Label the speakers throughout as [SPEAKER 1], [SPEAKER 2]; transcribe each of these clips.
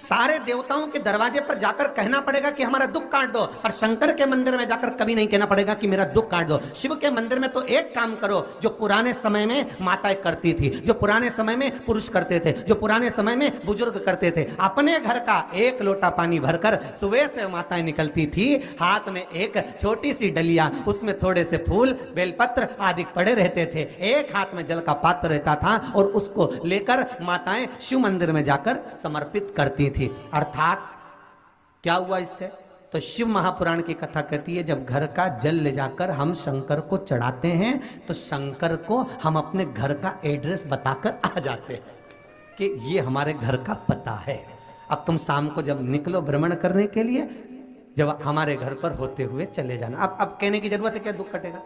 [SPEAKER 1] सारे देवताओं के दरवाजे पर जाकर कहना पड़ेगा कि हमारा दुख काट दो, पर शंकर के मंदिर में जाकर कभी नहीं कहना पड़ेगा कि मेरा दुख काट दो। शिव के मंदिर में तो एक काम करो जो पुराने समय में माताएं करती थी, जो पुराने समय में पुरुष करते थे, जो पुराने समय में बुजुर्ग करते थे। अपने घर का एक लोटा पानी भरकर सुबह से माताएं निकलती थी, हाथ में एक छोटी सी डलिया, उसमें थोड़े से फूल बेलपत्र आदि पड़े रहते थे, एक हाथ में जल का पात्र रहता था और उसको लेकर माताएं शिव मंदिर में जाकर समर्पित करती थी। अर्थात क्या हुआ इससे? तो शिव महापुराण की कथा कहती है जब घर का जल ले जाकर हम शंकर को चढ़ाते हैं तो शंकर को हम अपने घर का एड्रेस बताकर आ जाते हैं कि ये हमारे घर का पता है। अब तुम शाम को जब निकलो भ्रमण करने के लिए, जब हमारे घर पर होते हुए चले जाना। अब कहने की जरूरत है क्या दुख कटेगा?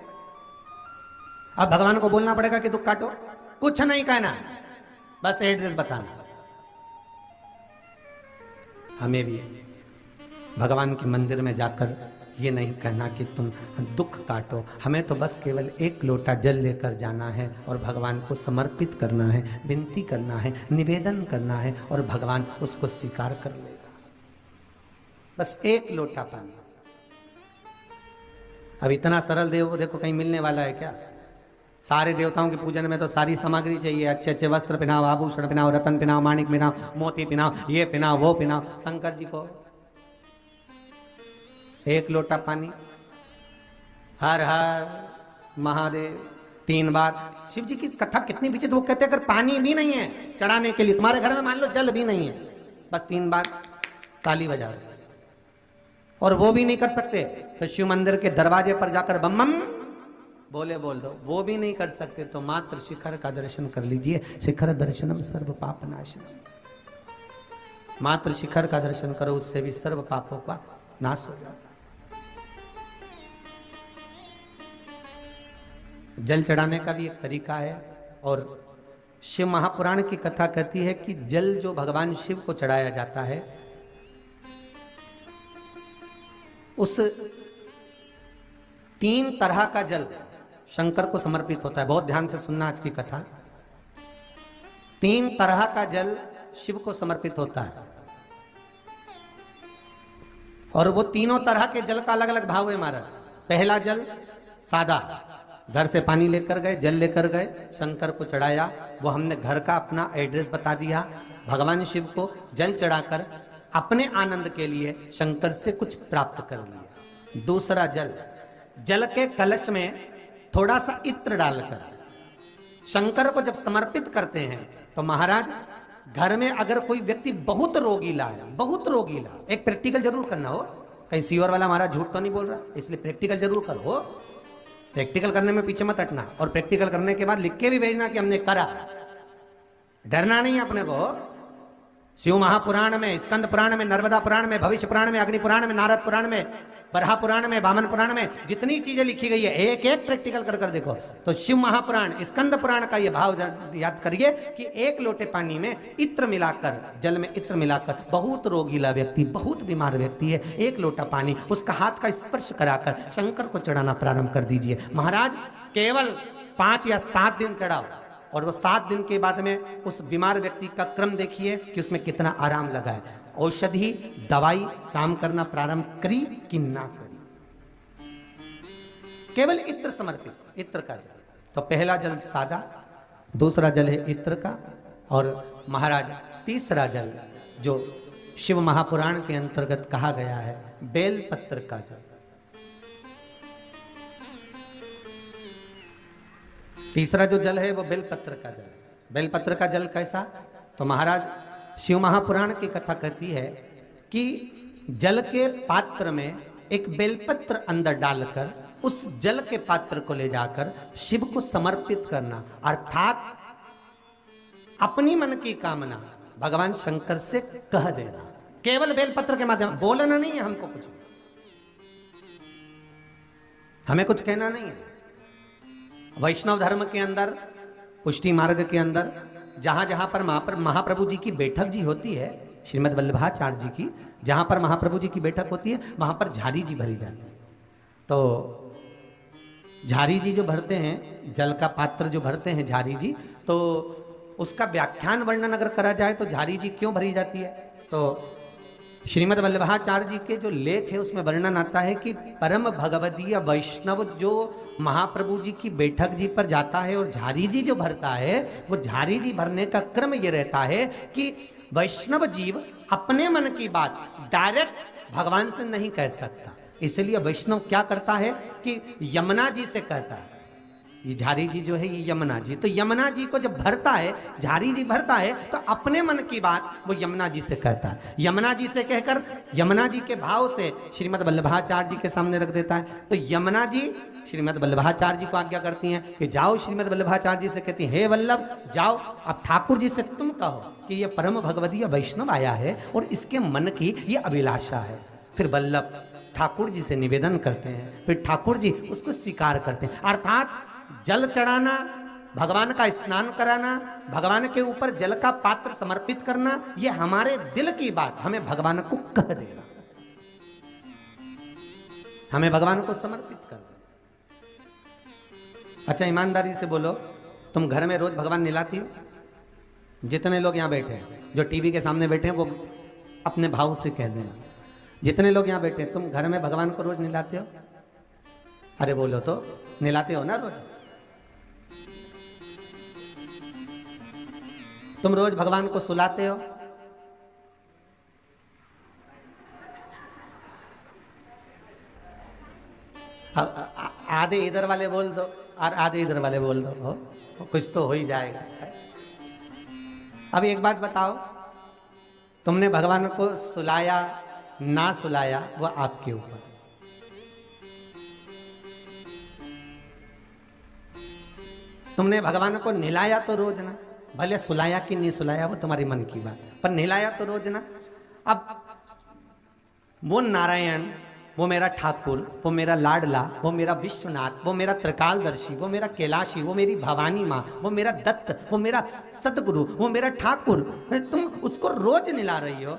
[SPEAKER 1] अब भगवान को बोलना पड़ेगा कि दुख काटो? कुछ नहीं कहना, बस एड्रेस बताना। हमें भी भगवान के मंदिर में जाकर ये नहीं कहना कि तुम दुख काटो, हमें तो बस केवल एक लोटा जल लेकर जाना है और भगवान को समर्पित करना है, विनती करना है, निवेदन करना है और भगवान उसको स्वीकार कर लेगा। बस एक लोटा पानी। अब इतना सरल देव देखो कहीं मिलने वाला है क्या? सारे देवताओं के पूजन में तो सारी सामग्री चाहिए, अच्छे अच्छे वस्त्र पहनाओ, आभूषण पहनाओ, रतन पहनाओ, माणिक पहनाओ, मोती पहनाओ, ये पहनाओ, वो पहनाओ। शंकर जी को एक लोटा पानी, हर हर महादेव 3 बार। शिव जी की कथा कितनी विचित्र, वो कहते हैं अगर पानी भी नहीं है चढ़ाने के लिए, तुम्हारे घर में मान लो जल भी नहीं है, बस 3 बार ताली बजा दो। और वो भी नहीं कर सकते तो शिव मंदिर के दरवाजे पर जाकर बम बम बोले बोल दो। वो भी नहीं कर सकते तो मात्र शिखर का दर्शन कर लीजिए, शिखर दर्शनम सर्व पाप नाशनम। मात्र शिखर का दर्शन करो, उससे भी सर्व पापों का नाश हो जाता है। जल चढ़ाने का भी एक तरीका है और शिव महापुराण की कथा कहती है कि जल जो भगवान शिव को चढ़ाया जाता है उस 3 तरह का जल शंकर को समर्पित होता है। बहुत ध्यान से सुनना आज की कथा। 3 तरह का जल शिव को समर्पित होता है और वो तीनों तरह के जल का अलग अलग भाव है महाराज। पहला जल सादा, घर से पानी लेकर गए, जल लेकर गए, शंकर को चढ़ाया, वो हमने घर का अपना एड्रेस बता दिया, भगवान शिव को जल चढ़ाकर अपने आनंद के लिए शंकर से कुछ प्राप्त कर लिया। दूसरा जल, जल के कलश में थोड़ा सा इत्र डालकर शंकर को जब समर्पित करते हैं तो महाराज घर में अगर कोई व्यक्ति बहुत रोगीला है, बहुत रोगीला, एक प्रैक्टिकल जरूर करना हो, कहीं सीवर वाला महाराज झूठ तो नहीं बोल रहा, इसलिए प्रैक्टिकल जरूर करो। प्रैक्टिकल करने में पीछे मत हटना और प्रैक्टिकल करने के बाद लिख के भी भेजना कि हमने करा। डरना नहीं अपने को। शिव महापुराण में, स्कंद पुराण में, नर्मदा पुराण में, भविष्य पुराण में, अग्नि पुराण में, नारद पुराण में, बरहा पुराण में, वामन पुराण में जितनी चीजें लिखी गई है एक एक प्रैक्टिकल कर कर देखो। तो शिव महापुराण, स्कंद पुराण का ये भाव याद करिए कि एक लोटे पानी में इत्र मिलाकर, जल में इत्र मिलाकर, बहुत रोगीला व्यक्ति, बहुत बीमार व्यक्ति है, एक लोटा पानी उसका हाथ का स्पर्श कराकर शंकर को चढ़ाना प्रारंभ कर दीजिए। महाराज केवल 5 या 7 दिन चढ़ाओ और वो 7 दिन के बाद में उस बीमार व्यक्ति का क्रम देखिए कि उसमें कितना आराम लगा है। औषधि दवाई काम करना प्रारंभ करी कि ना करी। केवल इत्र समर्पित, इत्र का जल। तो पहला जल सादा, दूसरा जल है इत्र का और महाराज तीसरा जल जो शिव महापुराण के अंतर्गत कहा गया है बेलपत्र का जल। तीसरा जो जल है वो बेलपत्र का जल। बेलपत्र का जल कैसा? तो महाराज शिव महापुराण की कथा कहती है कि जल के पात्र में एक बेलपत्र अंदर डालकर उस जल के पात्र को ले जाकर शिव को समर्पित करना, अर्थात अपनी मन की कामना भगवान शंकर से कह देना। केवल बेलपत्र के माध्यम, बोलना नहीं है हमको, कुछ हमें कुछ कहना नहीं है। वैष्णव धर्म के अंदर, पुष्टि मार्ग के अंदर जहां जहां पर महाप्रभु जी की बैठक जी होती है, श्रीमद् वल्लभाचार्य जी की, जहां पर महाप्रभु जी की बैठक होती है वहां पर झारी जी भरी जाती है। तो झारी जी जो भरते हैं, जल का पात्र जो भरते हैं झारी जी, तो उसका व्याख्यान वर्णन अगर करा जाए तो झारी जी क्यों भरी जाती है? तो श्रीमद् वल्लभाचार्य जी के जो लेख है उसमें वर्णन आता है कि परम भगवदीय वैष्णव जो महाप्रभु जी की बैठक जी पर जाता है और झारी जी जो भरता है, वो झारी जी भरने का क्रम ये रहता है कि वैष्णव जीव अपने मन की बात डायरेक्ट भगवान से नहीं कह सकता, इसलिए वैष्णव क्या करता है कि यमुना जी से कहता है। ये झारी जी जो है ये यमुना जी, तो यमुना जी को जब भरता है, झारी जी भरता है, तो अपने मन की बात वो यमुना जी से कहता है। यमुना जी से कहकर यमुना जी के भाव से श्रीमद् वल्लभाचार्य जी के सामने रख देता है। तो यमुना जी श्रीमद् वल्लभाचार्य जी को आज्ञा करती हैं कि जाओ, श्रीमद् वल्लभाचार्य जी से कहती हैं, हे वल्लभ जाओ, अब ठाकुर जी से तुम कहो कि ये परम भगवदीय वैष्णव आया है और इसके मन की ये अभिलाषा है। फिर वल्लभ ठाकुर जी से निवेदन करते हैं, फिर ठाकुर जी उसको स्वीकार करते हैं। अर्थात जल चढ़ाना, भगवान का स्नान कराना, भगवान के ऊपर जल का पात्र समर्पित करना, ये हमारे दिल की बात हमें भगवान को कह देना, हमें भगवान को समर्पित कर देना। अच्छा ईमानदारी से बोलो, तुम घर में रोज भगवान निलाती हो? जितने लोग यहाँ बैठे हैं, जो टीवी के सामने बैठे हैं, वो अपने भाव से कह देना। जितने लोग यहाँ बैठे हैं, तुम घर में भगवान को रोज निलाते हो? अरे बोलो तो, निलाते हो ना रोज? तुम रोज भगवान को सुलाते हो? आधे इधर वाले बोल दो और आधे इधर वाले बोल दो, हो कुछ तो हो ही जाएगा। अब एक बात बताओ, तुमने भगवान को सुलाया ना सुलाया वो आपके ऊपर। तुमने भगवान को निलाया तो रोज ना, भले सुलाया कि नहीं सुलाया वो तुम्हारी मन की बात है, पर निलाया तो रोज ना। अब वो नारायण, वो मेरा ठाकुर, वो मेरा लाडला, वो मेरा विश्वनाथ, वो मेरा त्रिकालदर्शी, वो मेरा कैलाशी, वो मेरी भवानी माँ, वो मेरा दत्त, वो मेरा सतगुरु, वो मेरा ठाकुर, तुम उसको रोज निला रही हो,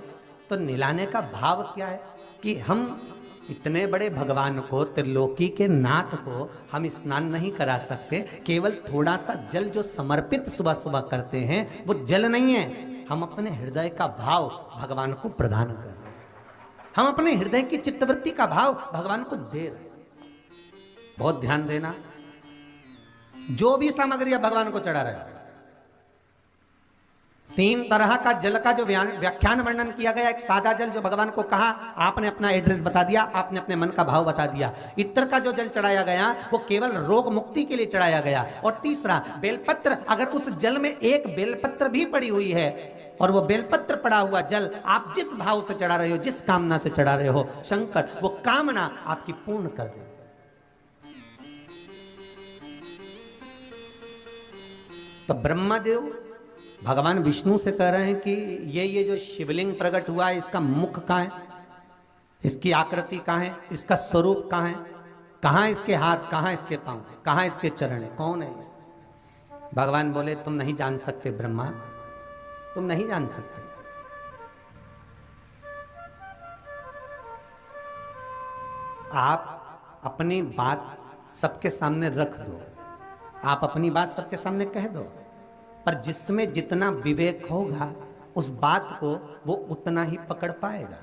[SPEAKER 1] तो निलाने का भाव क्या है? कि हम इतने बड़े भगवान को, त्रिलोकी के नाथ को हम स्नान नहीं करा सकते? केवल थोड़ा सा जल जो समर्पित सुबह सुबह करते हैं वो जल नहीं है, हम अपने हृदय का भाव भगवान को प्रदान कर रहे हैं, हम अपने हृदय की चित्तवृत्ति का भाव भगवान को दे रहे हैं। बहुत ध्यान देना, जो भी सामग्री आप भगवान को चढ़ा रहे हैं, 3 तरह का जल का जो व्याख्यान वर्णन किया गया, एक सादा जल जो भगवान को कहा, आपने अपना एड्रेस बता दिया, आपने अपने मन का भाव बता दिया। इत्र का जो जल चढ़ाया गया वो केवल रोग मुक्ति के लिए चढ़ाया गया। और तीसरा बेलपत्र, अगर उस जल में एक बेलपत्र भी पड़ी हुई है और वो बेलपत्र पड़ा हुआ जल आप जिस भाव से चढ़ा रहे हो, जिस कामना से चढ़ा रहे हो, शंकर वो कामना आपकी पूर्ण कर देते। तो ब्रह्मदेव भगवान विष्णु से कह रहे हैं कि ये जो शिवलिंग प्रकट हुआ है, इसका मुख कहाँ है, इसकी आकृति कहाँ है, इसका स्वरूप कहाँ है, कहाँ इसके हाथ, कहाँ इसके पांव, कहाँ इसके चरण है, कौन है? भगवान बोले तुम नहीं जान सकते ब्रह्मा, तुम नहीं जान सकते। आप अपनी बात सबके सामने रख दो, आप अपनी बात सबके सामने कह दो, पर जिसमें जितना विवेक होगा उस बात को वो उतना ही पकड़ पाएगा।